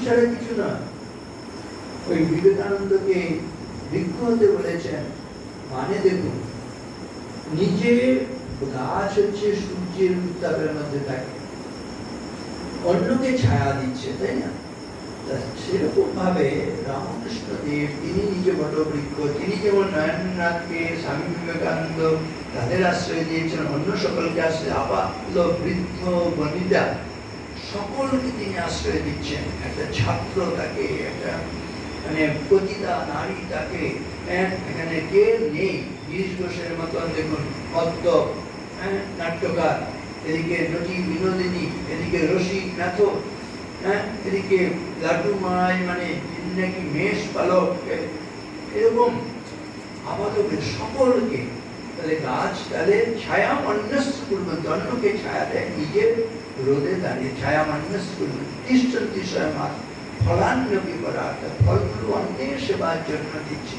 ছাড়া কিছু না। ওই বিবেকানন্দকে বৃক্ষ হতে বলেছেন, মানে দেখুন, নিজে গাছ হচ্ছে সূর্যের উত্তাপের মধ্যে থাকে, অন্যকে ছায়া দিচ্ছে, তাই না? সেরকম ভাবে রামকৃষ্ণ দেব তিনি নিজে বটবৃক্ষ, তিনি যেমন নয়ননাথকে, স্বামী বিবেকানন্দ তাদের আশ্রয় দিয়েছেন, অন্য সকলকে আশ্রয়, আপাতত বৃদ্ধ বনিতা সকলকে তিনি আশ্রয় দিচ্ছেন। একটা ছাত্র তাকে, একটা মানে পতিতা নারী তাকে, এখানে কে নেই? গিরিশ ঘোষের মতন দেখুন পদ্ম নাট্যকার, এদিকে নটি বিনোদিনী, এদিকে রসিক নাথ, এদিকে লাড্ডু মাই মানে তিনি নাকি মেষ পালক, এরকম আপাতত সকলকে। তাহলে গাছ তাহলে ছায়া মন্যস্ত করবেন, অন্যকে ছায়া দেয়, নিজের রোদে দাঁড়িয়ে ছায়া মন্যস্ত করবেন। তিষ্ঠন্তি স্বয়ং ফলান্নবি পরার্থ, ফলগুলো অন্যের সেবার জন্য দিচ্ছে।